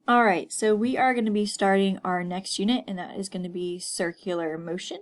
All right, so we are going to be starting our next unit, and that is going to be circular motion.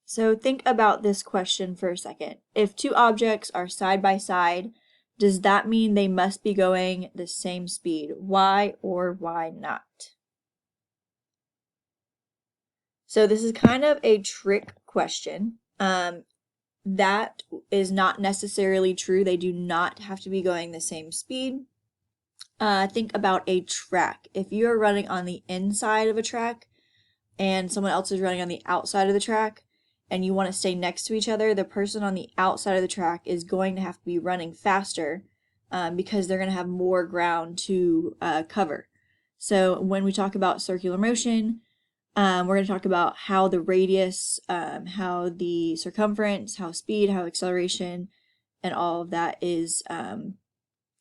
So think about this question for a second. If two objects are side by side, does that mean they must be going the same speed? Why or why not? So this is kind of a trick question. That is not necessarily true. They do not have to be going the same speed. Think about a track. If you're running on the inside of a track and someone else is running on the outside of the track and you want to stay next to each other, the person on the outside of the track is going to have to be running faster because they're going to have more ground to cover. So when we talk about circular motion, we're going to talk about how the radius, how the circumference, how speed, how acceleration, and all of that is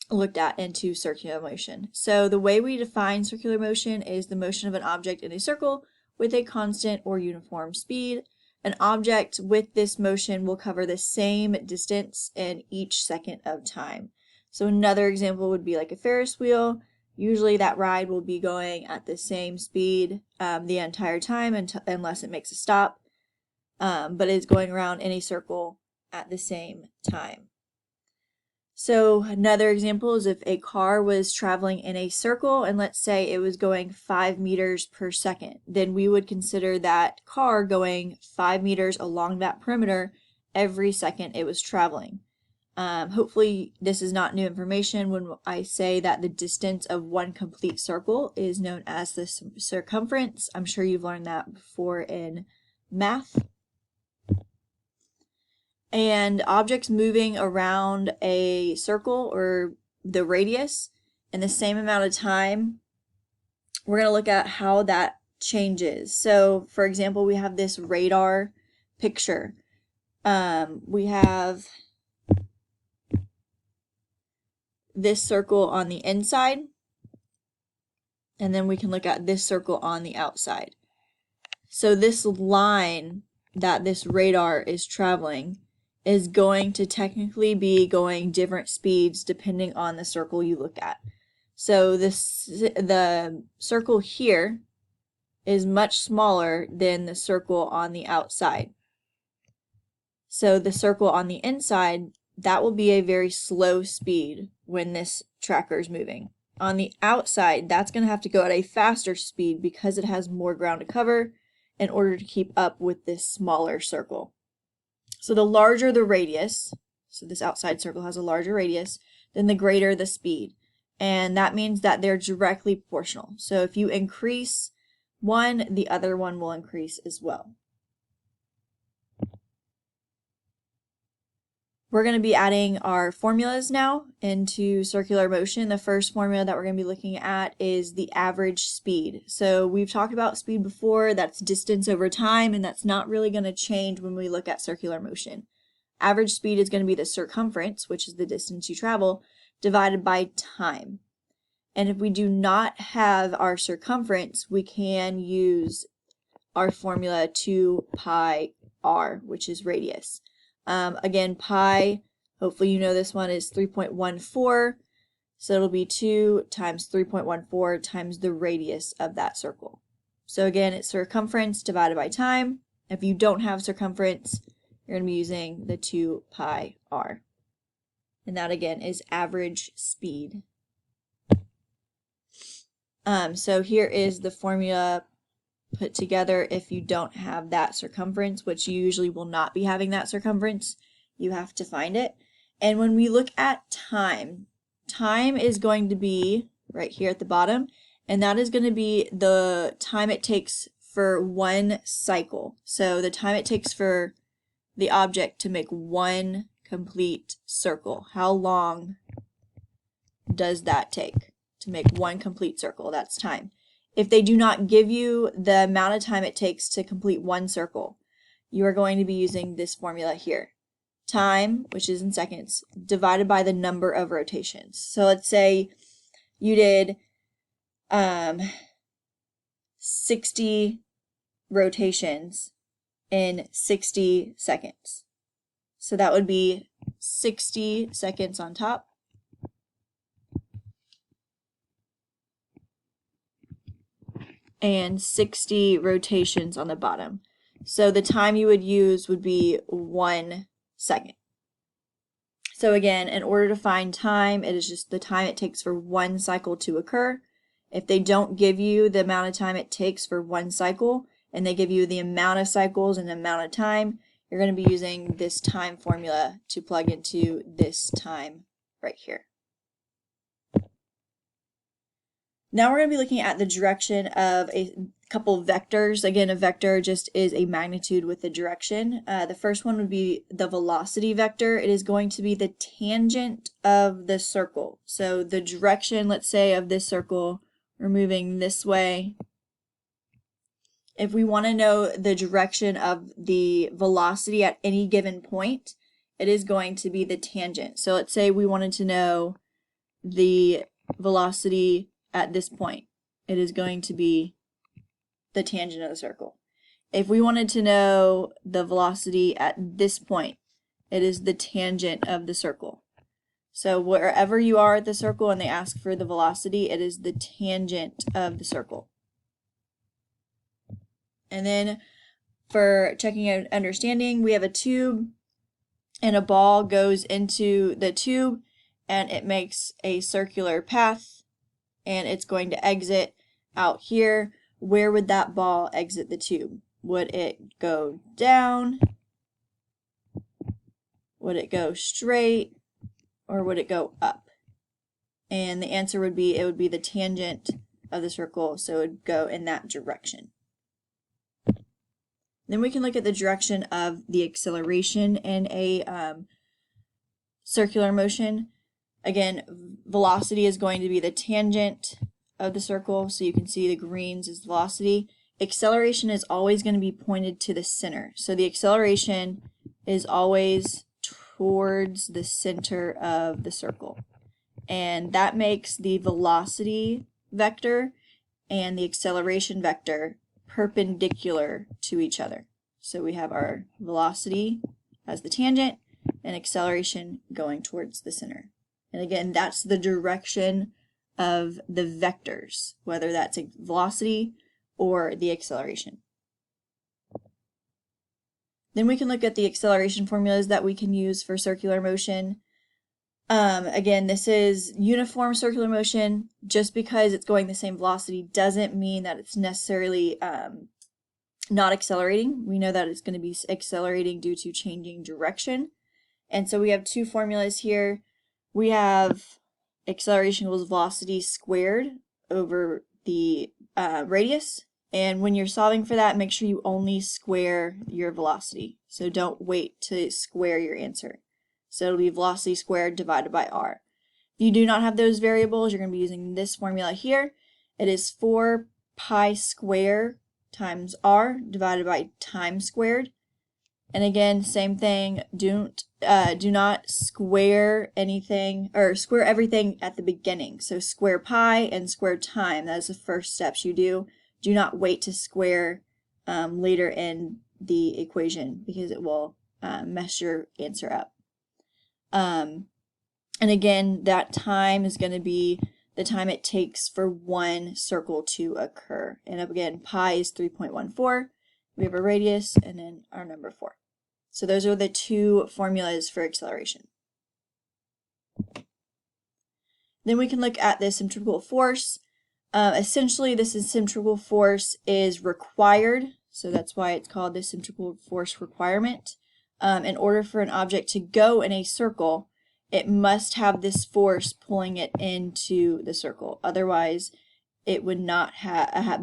looked at into circular motion. So the way we define circular motion is the motion of an object in a circle with a constant or uniform speed. An object with this motion will cover the same distance in each second of time. So another example would be like a Ferris wheel. Usually that ride will be going at the same speed the entire time unless it makes a stop, but it's going around in a circle at the same time. So another example is if a car was traveling in a circle and let's say it was going 5 meters per second, then we would consider that car going 5 meters along that perimeter every second it was traveling. Hopefully this is not new information when I say that the distance of one complete circle is known as the circumference. I'm sure you've learned that before in math. And objects moving around a circle or the radius in the same amount of time, we're going to look at how that changes. So for example, we have this radar picture. We have this circle on the inside, and then we can look at this circle on the outside. So this line that this radar is traveling is going to technically be going different speeds depending on the circle you look at. So the circle here is much smaller than the circle on the outside. So the circle on the inside, that will be a very slow speed when this tracker is moving. On the outside, that's going to have to go at a faster speed because it has more ground to cover in order to keep up with this smaller circle. So the larger the radius, so this outside circle has a larger radius, then the greater the speed. And that means that they're directly proportional. So if you increase one, the other one will increase as well. We're going to be adding our formulas now into circular motion. The first formula that we're going to be looking at is the average speed. So we've talked about speed before, that's distance over time, and that's not really going to change when we look at circular motion. Average speed is going to be the circumference, which is the distance you travel, divided by time. And if we do not have our circumference, we can use our formula 2 pi r, which is radius. Again, pi, hopefully you know this one, is 3.14, so it'll be 2 times 3.14 times the radius of that circle. So again, it's circumference divided by time. If you don't have circumference, you're going to be using the 2 pi r. And that again is average speed. So here is the formula put together if you don't have that circumference, which you usually will not be having that circumference. You have to find it. And when we look at time, time is going to be right here at the bottom, and that is going to be the time it takes for one cycle. So the time it takes for the object to make one complete circle. How long does that take to make one complete circle? That's time. If they do not give you the amount of time it takes to complete one circle, you are going to be using this formula here. Time, which is in seconds, divided by the number of rotations. So let's say you did 60 rotations in 60 seconds. So that would be 60 seconds on top and 60 rotations on the bottom. So the time you would use would be 1 second. So again, in order to find time, it is just the time it takes for one cycle to occur. If they don't give you the amount of time it takes for one cycle, and they give you the amount of cycles and the amount of time, you're going to be using this time formula to plug into this time right here. Now we're going to be looking at the direction of a couple vectors. Again, a vector just is a magnitude with a direction. The first one would be the velocity vector. It is going to be the tangent of the circle. So the direction, let's say, of this circle, we're moving this way. If we want to know the direction of the velocity at any given point, it is going to be the tangent. So let's say we wanted to know the velocity at this point. It is going to be the tangent of the circle. If we wanted to know the velocity at this point, it is the tangent of the circle. So wherever you are at the circle and they ask for the velocity, it is the tangent of the circle. And then for checking and understanding, we have a tube and a ball goes into the tube and it makes a circular path and it's going to exit out here. Where would that ball exit the tube? Would it go down? Would it go straight? Or would it go up? And the answer would be, it would be the tangent of the circle, so it would go in that direction. Then we can look at the direction of the acceleration in a circular motion. Again, velocity is going to be the tangent of the circle, so you can see the greens is velocity. Acceleration is always going to be pointed to the center. So the acceleration is always towards the center of the circle. And that makes the velocity vector and the acceleration vector perpendicular to each other. So we have our velocity as the tangent and acceleration going towards the center. And again, that's the direction of the vectors, whether that's a velocity or the acceleration. Then we can look at the acceleration formulas that we can use for circular motion. Again, this is uniform circular motion. Just because it's going the same velocity doesn't mean that it's necessarily not accelerating. We know that it's going to be accelerating due to changing direction. And so we have two formulas here. We have acceleration equals velocity squared over the radius. And when you're solving for that, make sure you only square your velocity. So don't wait to square your answer. So it'll be velocity squared divided by r. If you do not have those variables, you're going to be using this formula here. It is 4 pi squared times r divided by time squared. And again, same thing, do not square anything, or square everything at the beginning. So square pi and square time, that is the first steps you do. Do not wait to square later in the equation because it will mess your answer up. And again, that time is going to be the time it takes for one circle to occur. And again, pi is 3.14. We have a radius and then our number 4. So those are the two formulas for acceleration. Then we can look at the centrifugal force. Essentially, this centrifugal force is required, so that's why it's called the centrifugal force requirement. In order for an object to go in a circle, it must have this force pulling it into the circle. Otherwise, it would not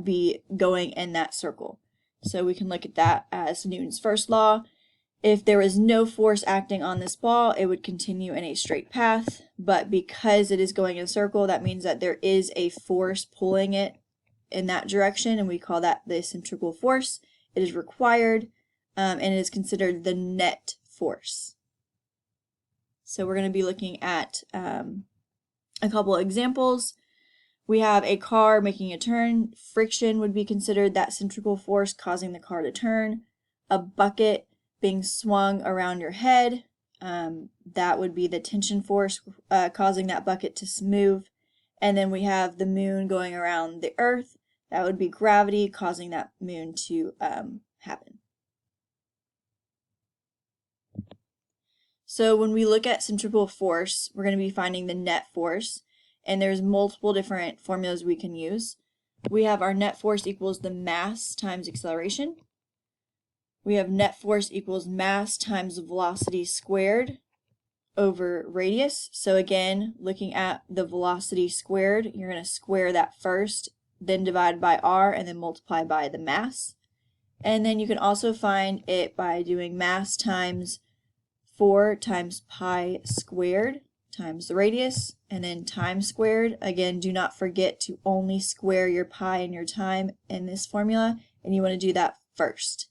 be going in that circle. So we can look at that as Newton's first law. If there was no force acting on this ball, it would continue in a straight path. But because it is going in a circle, that means that there is a force pulling it in that direction, and we call that the centrifugal force. It is required, and it is considered the net force. So we're going to be looking at a couple of examples. We have a car making a turn. Friction would be considered that centrifugal force causing the car to turn. A bucket being swung around your head, that would be the tension force causing that bucket to move. And then we have the moon going around the earth. That would be gravity causing that moon to happen. So when we look at centripetal force, we're going to be finding the net force, and there's multiple different formulas we can use. We have our net force equals the mass times acceleration. We have net force equals mass times velocity squared over radius. So again, looking at the velocity squared, you're going to square that first, then divide by r, and then multiply by the mass. And then you can also find it by doing mass times 4 times pi squared times the radius, and then time squared. Again, do not forget to only square your pi and your time in this formula, and you want to do that first.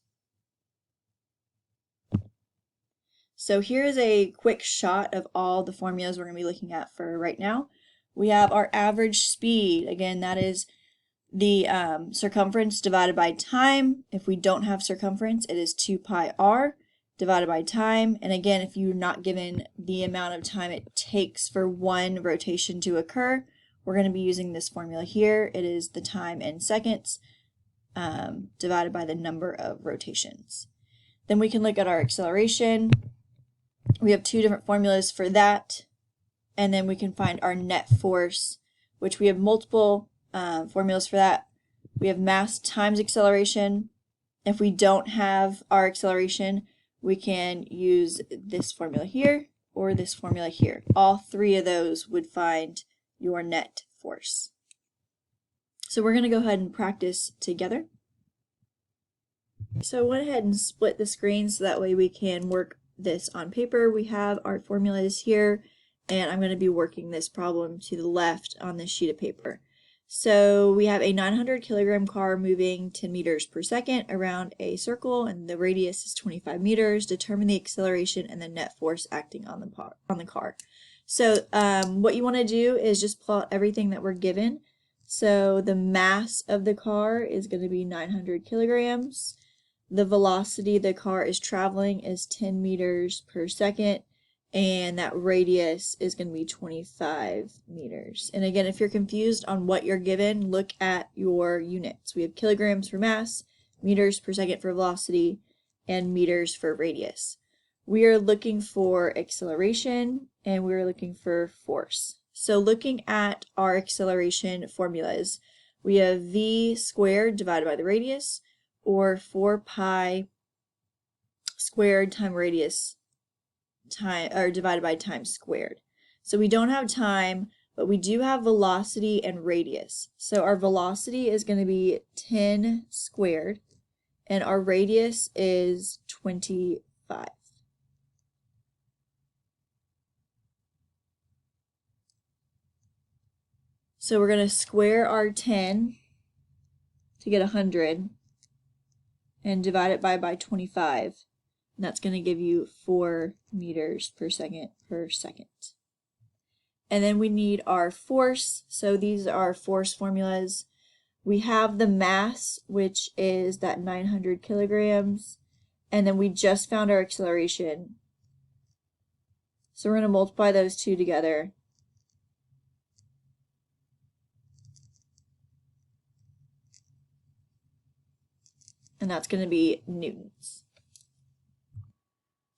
So here's a quick shot of all the formulas we're going to be looking at for right now. We have our average speed. Again, that is the circumference divided by time. If we don't have circumference, it is 2 pi r divided by time. And again, if you're not given the amount of time it takes for one rotation to occur, we're going to be using this formula here. It is the time in seconds divided by the number of rotations. Then we can look at our acceleration. We have two different formulas for that. And then we can find our net force, which we have multiple formulas for that. We have mass times acceleration. If we don't have our acceleration, we can use this formula here or this formula here. All three of those would find your net force. So we're going to go ahead and practice together. So I went ahead and split the screen so that way we can work this on paper. We have our formulas here, and I'm going to be working this problem to the left on this sheet of paper. So we have a 900 kilogram car moving 10 meters per second around a circle, and the radius is 25 meters. Determine the acceleration and the net force acting on the car. So what you want to do is just plot everything that we're given. So the mass of the car is going to be 900 kilograms. The velocity the car is traveling is 10 meters per second. And that radius is going to be 25 meters. And again, if you're confused on what you're given, look at your units. We have kilograms for mass, meters per second for velocity, and meters for radius. We are looking for acceleration, and we are looking for force. So looking at our acceleration formulas, we have v squared divided by the radius, or 4 pi squared times radius divided by time squared. So we don't have time, but we do have velocity and radius. So our velocity is going to be 10 squared, and our radius is 25. So we're going to square our 10 to get 100 and divide it by 25. And that's going to give you 4 meters per second per second. And then we need our force. So these are force formulas. We have the mass, which is that 900 kilograms. And then we just found our acceleration. So we're going to multiply those two together. And that's going to be newtons.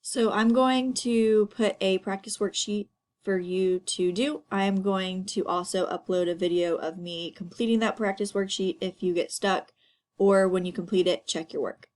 So I'm going to put a practice worksheet for you to do. I'm going to also upload a video of me completing that practice worksheet if you get stuck, or when you complete it, check your work.